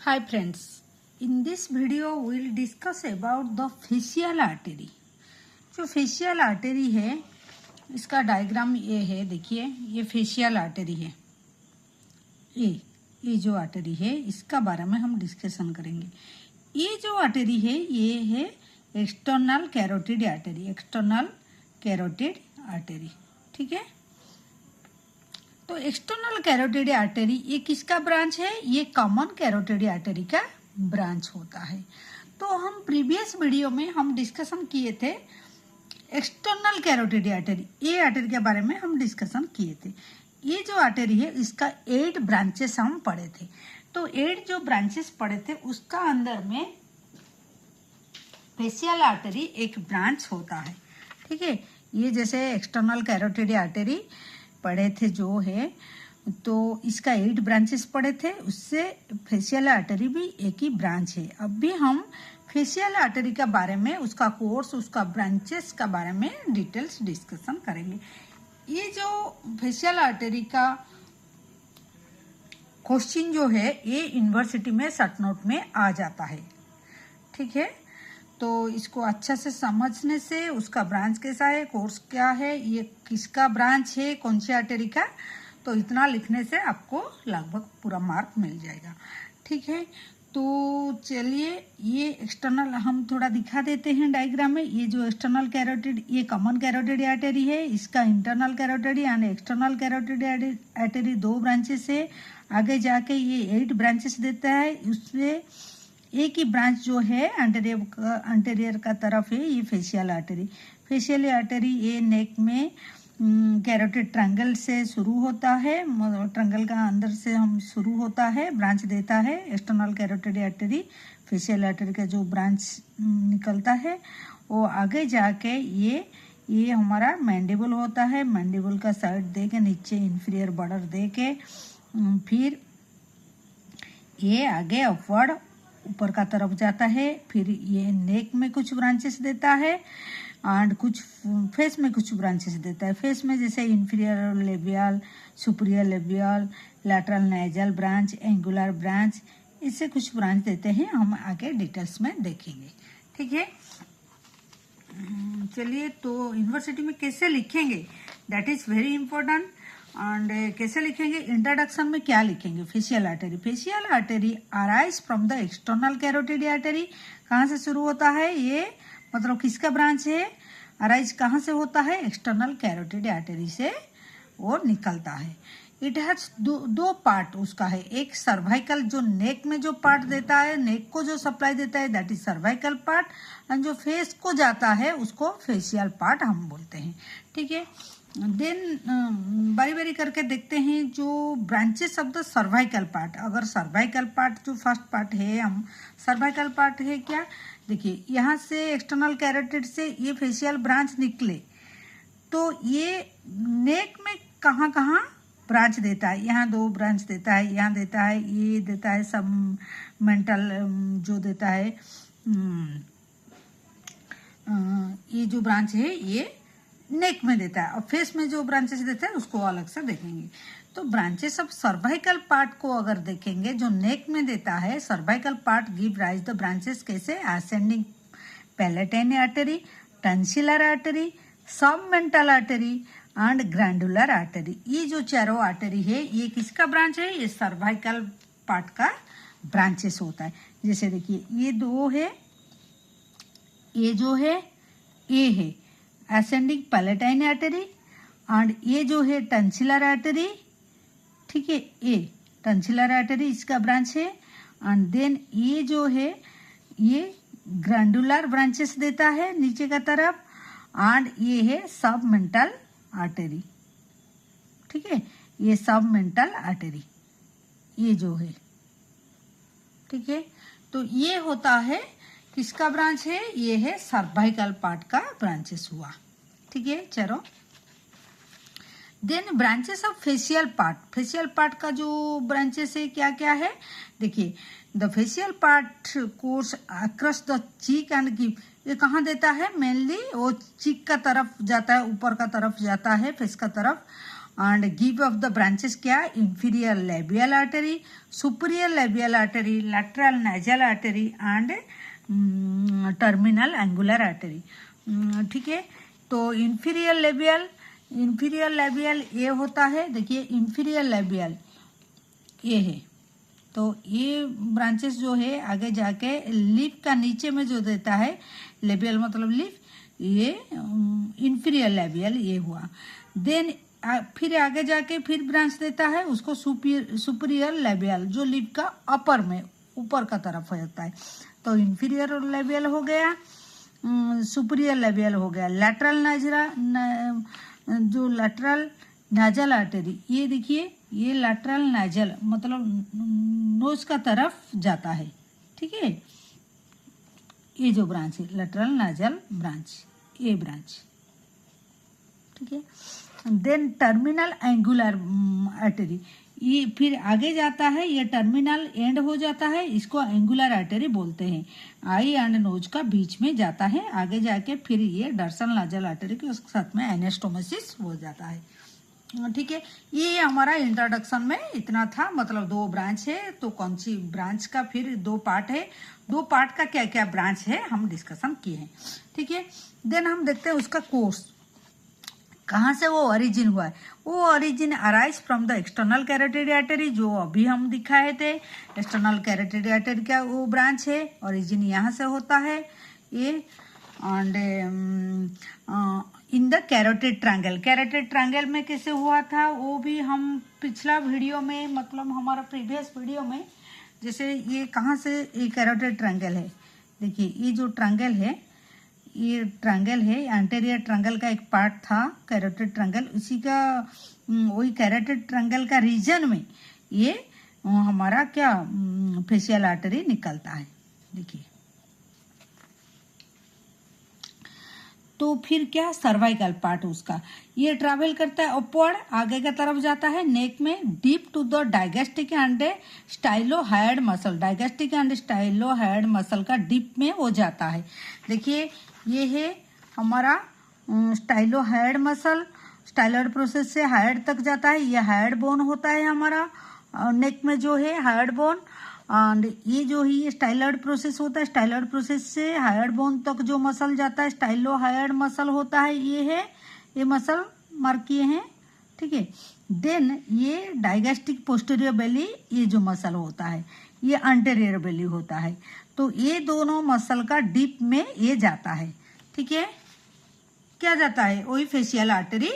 Hi friends, in this video we will discuss about the facial artery। जो facial artery है इसका diagram ये है, देखिए ये फेशियल आर्टरी है। ये जो आर्टरी है इसका बारे में हम डिस्कशन करेंगे। ये जो आर्टरी है ये है external carotid artery, external carotid artery. ठीक है, तो एक्सटर्नल कैरोटिड आर्टरी ये किसका ब्रांच है? ये कॉमन कैरोटिड आर्टरी का ब्रांच होता है। तो हम प्रीवियस वीडियो में हम डिस्कशन किए थे एक्सटर्नल कैरोटिड आर्टरी, ये आर्टरी के बारे में हम डिस्कशन किए थे। ये जो आर्टरी है इसका 8 ब्रांचेस हम पढ़े थे। तो 8 जो ब्रांचेस पढ़े थे उसका अंदर में फेशियल आर्टरी एक ब्रांच होता है। ठीक है, ये जैसे एक्सटर्नल कैरोटिड आर्टरी पढ़े थे जो है, तो इसका 8 ब्रांचेस पढ़े थे, उससे फेशियल आर्टरी भी एक ही ब्रांच है। अब भी हम फेशियल आर्टरी के बारे में, उसका कोर्स, उसका ब्रांचेस का बारे में डिटेल्स डिस्कशन करेंगे। ये जो फेशियल आर्टरी का क्वेश्चन जो है ये यूनिवर्सिटी में शॉर्ट नोट में आ जाता है। ठीक है, तो इसको अच्छा से समझने से उसका ब्रांच कैसा है, कोर्स क्या है, ये किसका ब्रांच है, कौन सी आर्टरी का, तो इतना लिखने से आपको लगभग पूरा मार्क मिल जाएगा। ठीक है, तो चलिए ये एक्सटर्नल हम थोड़ा दिखा देते हैं डायग्राम में। ये जो एक्सटर्नल कैरोटिड, ये कॉमन कैरोटिड आर्टरी है, इसका इंटरनल कैरोटिड यानी एक्सटर्नल कैरोटिड आर्टरी 2 ब्रांचेस है। आगे जाके ये 8 ब्रांचेस देता है, उसमें एक ही ब्रांच जो है अंटेरियर का तरफ है, ये फेशियल आर्टरी। फेशियल आर्टरी ये नेक में कैरोटिड ट्रायंगल से शुरू होता है, ट्रायंगल का अंदर से हम शुरू होता है, ब्रांच देता है external carotid artery. Facial artery का जो ब्रांच निकलता है वो आगे जाके ये हमारा मैंडिबल होता है। मैंडिबल का साइड दे के नीचे इंफीरियर बॉर्डर दे के फिर ये आगे अपवर्ड ऊपर का तरफ जाता है। फिर ये नेक में कुछ ब्रांचेस देता है एंड कुछ फेस में कुछ ब्रांचेस देता है। फेस में जैसे inferior labial, superior labial, lateral nasal branch, angular branch, इससे कुछ ब्रांच देते हैं, हम आगे डिटेल्स में देखेंगे। ठीक है, चलिए तो यूनिवर्सिटी में कैसे लिखेंगे, that is very important. And कैसे लिखेंगे, इंट्रोडक्शन में क्या लिखेंगे, facial artery. Facial artery arise from the external carotid artery. कहाँ से शुरू होता है, ये मतलब किसका ब्रांच है, अराइज कहाँ से होता है, एक्सटर्नल कैरोटिड आर्टरी से वो निकलता है। इट हैज दो पार्ट उसका है, एक सर्वाइकल जो नेक में जो पार्ट देता है, नेक को जो सप्लाई देता है that is cervical part, and जो फेस को जाता है उसको फेशियल पार्ट हम बोलते हैं। ठीक है, देन बारी बारी करके देखते हैं जो branches of the cervical part. अगर सर्वाइकल पार्ट जो फर्स्ट पार्ट है, हम सर्वाइकल पार्ट है क्या, देखिए यहाँ से एक्सटर्नल कैरोटिड से ये फेशियल ब्रांच निकले तो ये नेक में कहाँ कहाँ ब्रांच देता है, यहाँ 2 ब्रांच देता है, यहाँ देता है, ये देता है सब मेंटल जो देता है, ये जो ब्रांच है ये नेक में देता है, और फेस में जो ब्रांचेस देता है उसको अलग से देखेंगे। तो ब्रांचेस ऑफ सर्वाइकल पार्ट को अगर देखेंगे जो नेक में देता है, cervical part give rise the branches कैसे, ascending palatine artery, tonsillar artery, submental artery and glandular artery. ये जो चारों आर्टरी है ये किसका ब्रांच है, ये सर्वाइकल पार्ट का ब्रांचेस होता है। जैसे देखिए ये 2 है, ये जो है ये है असेंडिंग पैलेटाइन आर्टरी, एंड ये जो है टंसिलर आर्टरी। ठीक है, ये टंसिलर आर्टरी इसका ब्रांच है, एंड देन ये जो है ये ग्रैंडुलर ब्रांचेस देता है नीचे का तरफ, एंड ये है सबमेंटल आर्टरी। ठीक है, ये सबमेंटल आर्टरी ये जो है। ठीक है, तो ये होता है किसका ब्रांच है, ये है सर्वाइकल पार्ट का ब्रांचेस हुआ। ठीक है, चलो then branches of facial part. Facial part का जो ब्रांचेस है क्या क्या है, देखिए the facial part course across the cheek and give, ये कहाँ देता है, मेनली वो चीक का तरफ जाता है, ऊपर का तरफ जाता है फेस का तरफ, and give off the branches क्या, inferior labial artery, superior labial artery, lateral nasal artery and terminal angular artery. ठीक है, तो इंफीरियर लेबियल ये होता है, देखिए इंफीरियर लेबियल ये है, तो ये ब्रांचेस जो है आगे जाके लिप का नीचे में जो देता है, लेबियल मतलब लिप, ये इंफीरियर लेबियल ये हुआ। देन फिर आगे जाके फिर ब्रांच देता है उसको सुपीरियर लेबियल, जो लिप का अपर में ऊपर का तरफ होता है, तो इंफीरियर लेबियल हो गया, सुपीरियर लेबियल हो गया। लैटरल जो लैटरल नाजल आर्टरी, ये देखिए ये लैटरल नाजल मतलब नोज का तरफ जाता है। ठीक है, ये जो ब्रांच है लैटरल नाजल ब्रांच, ये ब्रांच। ठीक है, देन टर्मिनल एंगुलर आर्टरी, ये फिर आगे जाता है, ये टर्मिनल एंड हो जाता है, इसको एंगुलर आर्टरी बोलते हैं। आई एंड नोज का बीच में जाता है, आगे जाके फिर ये डर्सल नाजल आर्टरी के साथ में एनास्टोमोसिस हो जाता है। ठीक है, ये हमारा इंट्रोडक्शन में इतना था, मतलब 2 ब्रांच है, तो कौन सी ब्रांच का फिर 2 पार्ट है, 2 पार्ट का क्या क्या ब्रांच है हम डिस्कशन किए हैं। ठीक है, देन हम देखते हैं उसका कोर्स, कहाँ से वो ओरिजिन हुआ है। वो origin arise from the external carotid artery, जो अभी हम दिखाए थे, एक्सटर्नल कैरोटिड आर्टरी का वो ब्रांच है, ओरिजिन यहाँ से होता है ये। And in the carotid triangle में कैसे हुआ था वो भी हम पिछला वीडियो में, मतलब हमारा प्रीवियस वीडियो में, जैसे ये कहाँ से ये कैरोटिड ट्रायंगल है, देखिए ये जो ट्रायंगल है, ये ट्रायंगल है, एंटीरियर ट्रायंगल का एक पार्ट था कैरोटिड ट्रायंगल, उसी का वही कैरोटिड ट्रायंगल का रीजन में ये हमारा क्या फेशियल आर्टरी निकलता है। देखिए, तो फिर क्या सर्वाइकल पार्ट उसका ये ट्रैवल करता है अपवर्ड, आगे की तरफ जाता है नेक में, deep to the digastric and stylohyoid muscle, digastric and stylohyoid muscle का डीप में वो जाता है। देखिए ये है हमारा स्टाइलोहायड मसल, स्टाइलॉइड प्रोसेस से हायड तक जाता है, ये हायड बोन होता है हमारा नेक में जो है हायड बोन, एंड ये जो है ये स्टाइलॉइड प्रोसेस होता है, स्टाइलॉइड प्रोसेस से हायड बोन तक जो मसल जाता है स्टाइलोहायड मसल होता है, ये है, ये मसल मार्क किए हैं। ठीक है, देन ये डायगेस्टिक पोस्टीरियर बेली, ये जो मसल होता है ये एंटीरियर बेली होता है, तो ये दोनों मसल का डीप में ये जाता है। ठीक है, क्या जाता है, वही फेशियल आर्टरी,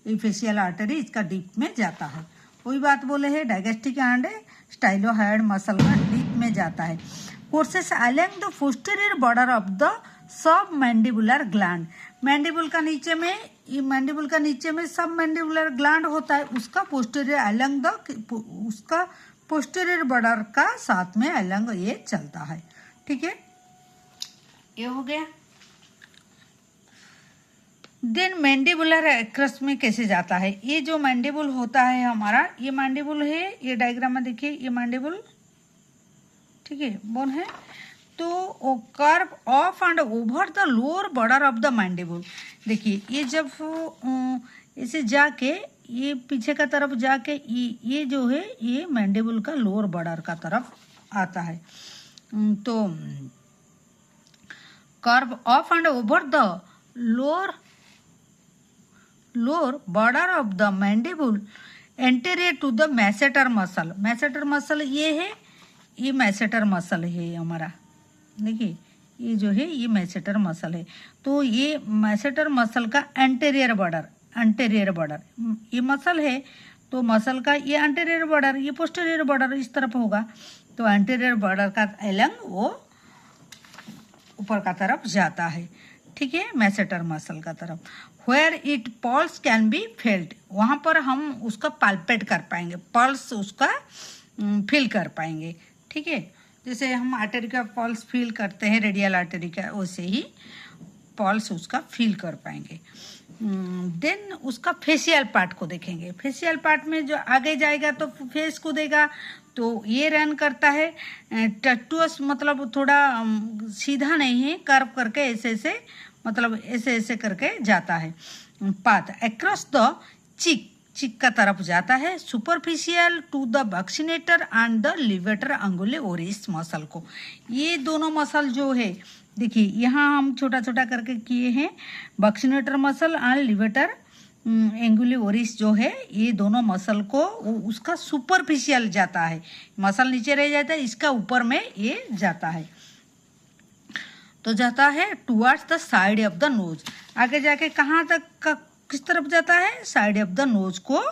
ये फेशियल आर्टरी इसका डीप में जाता है, वही बात बोले है, डायगेस्टिक एंड स्टाइलोहायड मसल का डीप में जाता है। Courses along the posterior border of the submandibular gland, mandible का नीचे में, ये मैंडिबुल का नीचे में सब मैंडिबुलर ग्लैंड होता है, उसका पोस्टीरियर अलोंग द, उसका पोस्टीरियर बॉर्डर का साथ में अलोंग ये चलता है। ठीक है, ये हो गया। देन मैंडिबुलर एक्रोस में कैसे जाता है, ये जो मैंडिबुल होता है हमारा, ये मैंडिबुल है, ये डायग्राम में देखिए ये मैंडिबुल, ठीक है, बोन है, तो curve off and over the lower border of the mandible. देखिए ये जब इसे जाके ये पीछे का तरफ जाके ये जो है ये मैंडिबुल का लोअर बॉर्डर का तरफ आता है, तो curve off and over the lower border of the mandible anterior to the masseter muscle, masseter muscle ये है, ये मैसेटर मसल है हमारा, देखिए ये जो है ये मैसेटर मसल है, तो ये मैसेटर मसल का एंटीरियर बॉर्डर ये मसल है, तो मसल का ये एंटीरियर बॉर्डर, ये पोस्टीरियर बॉर्डर इस तरफ होगा, तो एंटीरियर बॉर्डर का अलोंग वो ऊपर का तरफ जाता है। ठीक है, मैसेटर मसल का तरफ, where it pulse can be felt, वहाँ पर हम उसका पाल्पेट कर पाएंगे, पल्स उसका फील कर पाएंगे। ठीक है, जैसे हम आर्टरी का पल्स फील करते हैं रेडियल आर्टरी का, वैसे ही पल्स उसका फील कर पाएंगे। देन उसका फेशियल पार्ट को देखेंगे, फेशियल पार्ट में जो आगे जाएगा तो फेस को देगा, तो ये रन करता है टट्टुअस, मतलब थोड़ा सीधा नहीं है, कर्व करके ऐसे ऐसे, मतलब ऐसे ऐसे करके जाता है पाथ अक्रॉस द चिक, चिक का तरफ जाता है, superficial to the buccinator and the levator anguli oris muscle को। ये दोनों मसल जो है, देखिए यहाँ हम छोटा छोटा करके किए हैं, बक्सिनेटर मसल एंड लिवेटर एंगुली ओरिस जो है, ये दोनों मसल को उसका सुपरफिशियल जाता है, मसल नीचे रह जाता है, इसका ऊपर में ये जाता है, तो जाता है towards the side of the knows. आगे जाके कहाँ तक किस तरफ जाता है, साइड ऑफ द नोज को,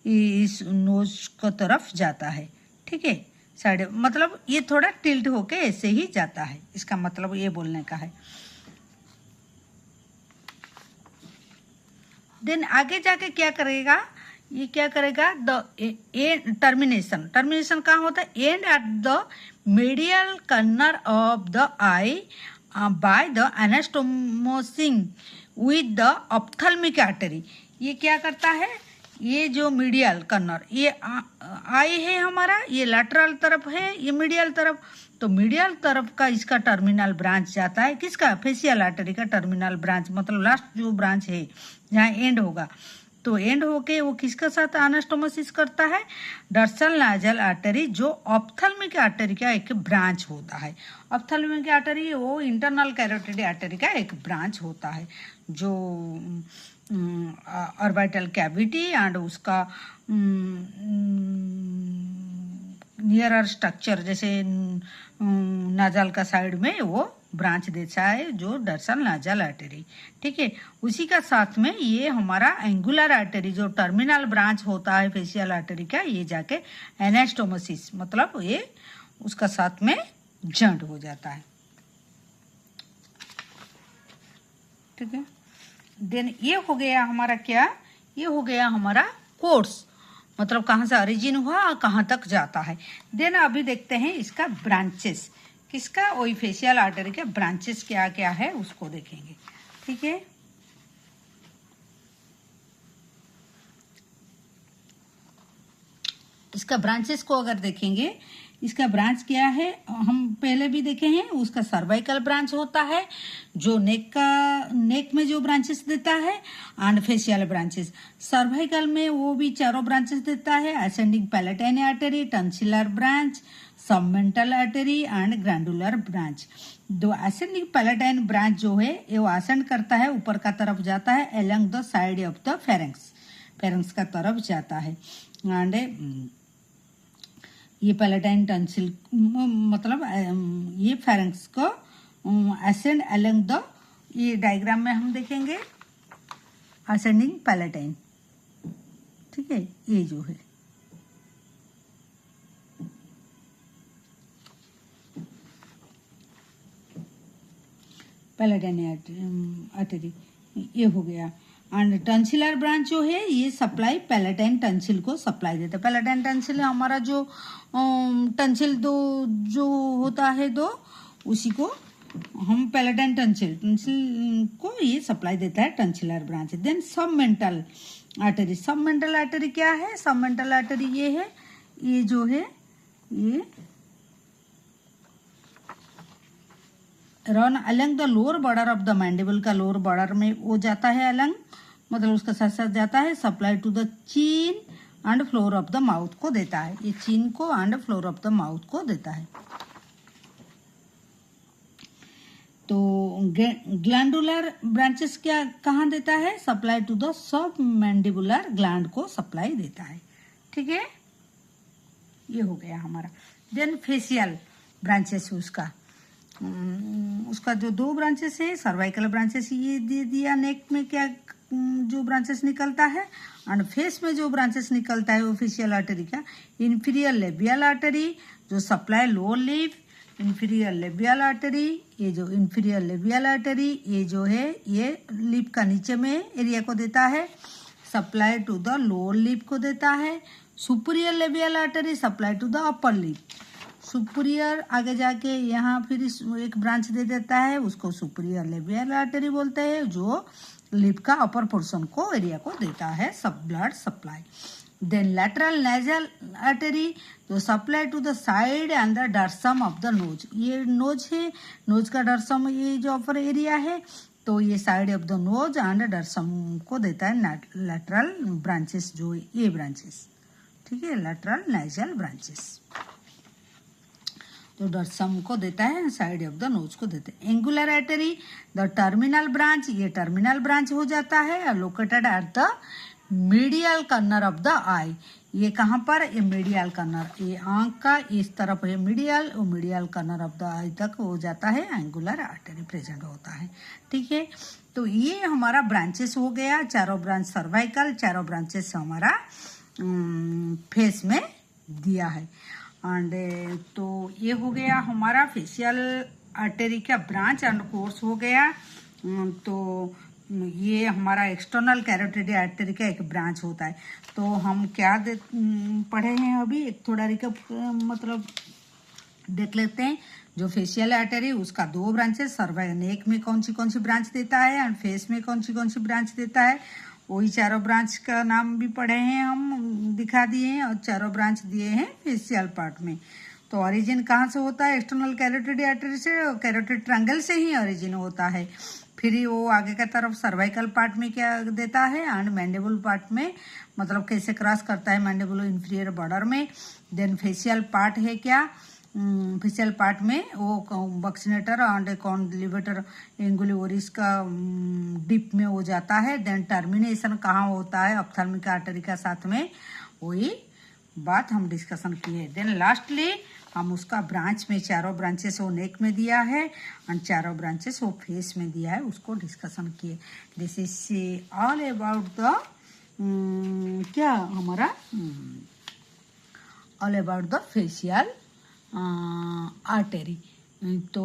इस नोज को तरफ जाता है। ठीक है, साइड मतलब ये थोड़ा टिल्ट होके ऐसे ही जाता है, इसका मतलब ये बोलने का है। देन आगे जाके क्या करेगा, ये क्या करेगा, द टर्मिनेशन कहाँ होता है, and eight the medial corner of the I by the anastomosis with the ophthalmic artery. ये क्या करता है, ये जो मीडियल कॉर्नर, ये आई है हमारा, ये लैटरल तरफ है, ये मीडियल तरफ, तो मीडियल तरफ का इसका टर्मिनल ब्रांच जाता है, किसका, फेशियल आर्टरी का टर्मिनल ब्रांच, मतलब लास्ट जो ब्रांच है जहाँ एंड होगा, तो एंड होके वो किसके साथ एनास्टोमोसिस करता है, डर्सल नाजल आर्टरी, जो ऑप्थेल्मिक आर्टरी का एक ब्रांच होता है। ऑप्थेल्मिक आर्टरी वो इंटरनल कैरोटिड आर्टरी का एक ब्रांच होता है, जो ऑर्बिटल कैविटी एंड उसका नियरर स्ट्रक्चर, जैसे नाजल का साइड में वो ब्रांच देता है, जो डर्सल नाजल आर्टरी। ठीक है, उसी का साथ में ये हमारा एंगुलर आर्टरी, जो टर्मिनल ब्रांच होता है फेशियल आर्टरी का, ये जाके एनास्टोमोसिस, मतलब ये उसका साथ में जॉइंट हो जाता है। ठीक है, देन ये हो गया हमारा क्या, ये हो गया हमारा कोर्स, मतलब कहाँ से ओरिजिन हुआ और कहाँ तक जाता है। देन अभी देखते हैं इसका ब्रांचेस, किसका, वही फेशियल आर्टरी के ब्रांचेस क्या क्या है उसको देखेंगे। ठीक है, इसका ब्रांचेस को अगर देखेंगे, इसका ब्रांच क्या है, हम पहले भी देखे हैं, उसका सर्वाइकल ब्रांच होता है, जो नेक में जो ब्रांचेस देता है, एंड फेशियल ब्रांचेस। सर्वाइकल में वो भी चारों ब्रांचेस देता है, ascending palatine artery, tonsillar branch, submental artery and glandular branch. दो असेंडिंग पैलेटाइन ब्रांच जो है, ये असेंड करता है, ऊपर का तरफ जाता है, along the side of the pharynx का तरफ जाता है, एंड ये पैलेटाइन टंसिल, मतलब ये फेरेंक्स को असेंड अलोंग द, ये डायग्राम में हम देखेंगे असेंडिंग पैलेटाइन। ठीक है, ये जो है पैलेटाइन आर्टरी, ये हो गया। एंड टंसिलर ब्रांच जो है, ये सप्लाई पैलेटाइन टंसिल को सप्लाई देता है। पैलेटाइन टंसिल हमारा जो टंसिल दो जो होता है, दो उसी को हम पैलेटाइन टंसिल को ये सप्लाई देता है, टंसिलर ब्रांच। देन सबमेंटल आर्टरी क्या है, सबमेंटल आर्टरी ये है, ये जो है ये run Alang the lower border of the mandible का लोअर बॉर्डर में वो जाता है अलंग, मतलब उसका साथ साथ जाता है, सप्लाई टू द चीन and floor of the mouth को देता है, ये चीन को and floor of the mouth को देता है। तो ग्लैंडुलर ब्रांचेस क्या कहाँ देता है, supply to the submandibular gland को सप्लाई देता है। ठीक है, ये हो गया हमारा। देन फेशियल ब्रांचेस, उसका जो दो ब्रांचेस है, सर्वाइकल ब्रांचेस ये दे दिया, नेक में क्या जो ब्रांचेस निकलता है, एंड फेस में जो ब्रांचेस निकलता है वो फेशियल आर्टरी का, इंफीरियर लेबियल आर्टरी जो supply lower lip, inferior labial artery, ये जो इंफीरियर लेबियल आर्टरी ये जो है ये लिप का नीचे में एरिया को देता है, supply to the lower lip को देता है। Superior labial artery supply to the upper lip, superior आगे जाके यहाँ फिर एक ब्रांच दे देता है, उसको सुपीरियर लेबियल आर्टरी बोलते हैं, जो लिप का अपर पोर्शन को एरिया को देता है सब blood supply. Then lateral nasal artery तो supply to the side and the dorsum of the nose, ये नोज है, नोज का डर्सम ये जो अपर एरिया है, तो ये side of the nose and dorsum को देता है लैटरल ब्रांचेस, जो ये ब्रांचेस, ठीक है, लैटरल नेजल ब्रांचेस। तो डर्सम को देता है, साइड ऑफ द नोज को देते हैं। Angular artery the terminal branch, ये टर्मिनल ब्रांच हो जाता है, located at the medial corner of the eye. ये कहाँ पर, ये मीडियल कर्नर, ये आंख का इस तरफ है मीडियल, वो मीडियल कर्नर ऑफ द आई तक हो जाता है, एंगुलर आर्टरी प्रेजेंट होता है, ठीक है। तो ये हमारा ब्रांचेस हो गया, चारों ब्रांच सर्वाइकल, चारों ब्रांचेस हमारा फेस में दिया है। एंड तो ये हो गया हमारा फेशियल आर्टरी का ब्रांच एंड कोर्स हो गया। तो ये हमारा एक्सटर्नल कैरोटिड आर्टरी का एक ब्रांच होता है। तो हम क्या पढ़े हैं अभी, एक थोड़ा रिकप मतलब देख लेते हैं। जो फेशियल आर्टरी उसका 2 ब्रांचेस, सर्वाइकल नेक में कौन सी ब्रांच देता है एंड फेस में कौन सी ब्रांच देता है, वही चारों ब्रांच का नाम भी पढ़े हैं, हम दिखा दिए हैं, और चारों ब्रांच दिए हैं फेशियल पार्ट में। तो ओरिजिन कहाँ से होता है, एक्सटर्नल कैरोटिड आर्टरी से, कैरोटिड ट्रायंगल से ही ओरिजिन होता है। फिर वो आगे का तरफ सर्वाइकल पार्ट में क्या देता है एंड मैंडिबल पार्ट में, मतलब कैसे क्रॉस करता है मैंडिबुलो इंफीरियर बॉर्डर में। देन फेशियल पार्ट है क्या, फेशियल पार्ट में वो बक्सिनेटर एंड कॉन्डिलेटर एंगुली ओरिस का डिप में हो जाता है। देन टर्मिनेशन कहाँ होता है, ऑप्थेल्मिक आर्टरी का साथ में, वही बात हम डिस्कशन किए। देन लास्टली हम उसका ब्रांच में, चारों ब्रांचेस वो नेक में दिया है और चारों ब्रांचेस वो फेस में दिया है, उसको डिस्कशन किए। This is all about the क्या हमारा all about the facial artery. तो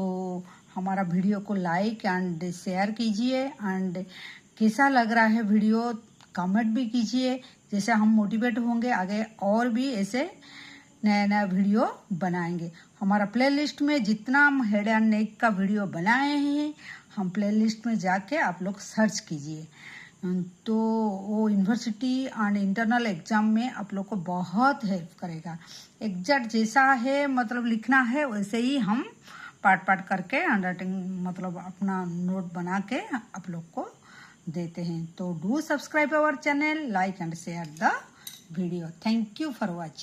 हमारा वीडियो को लाइक एंड शेयर कीजिए, एंड कैसा लग रहा है वीडियो कमेंट भी कीजिए, जैसे हम मोटिवेट होंगे आगे और भी ऐसे नया वीडियो बनाएंगे। हमारा प्लेलिस्ट में जितना हम हेड एंड नेक का वीडियो बनाए हैं, हम प्लेलिस्ट में जाके आप लोग सर्च कीजिए। तो वो यूनिवर्सिटी एंड इंटरनल एग्जाम में आप लोग को बहुत हेल्प करेगा। एग्जैक्ट जैसा है मतलब लिखना है वैसे ही हम पार्ट करके हैंडराइटिंग मतलब अपना नोट बना के आप लोग को देते हैं। तो do subscribe our channel, like and share the video. Thank you for watching.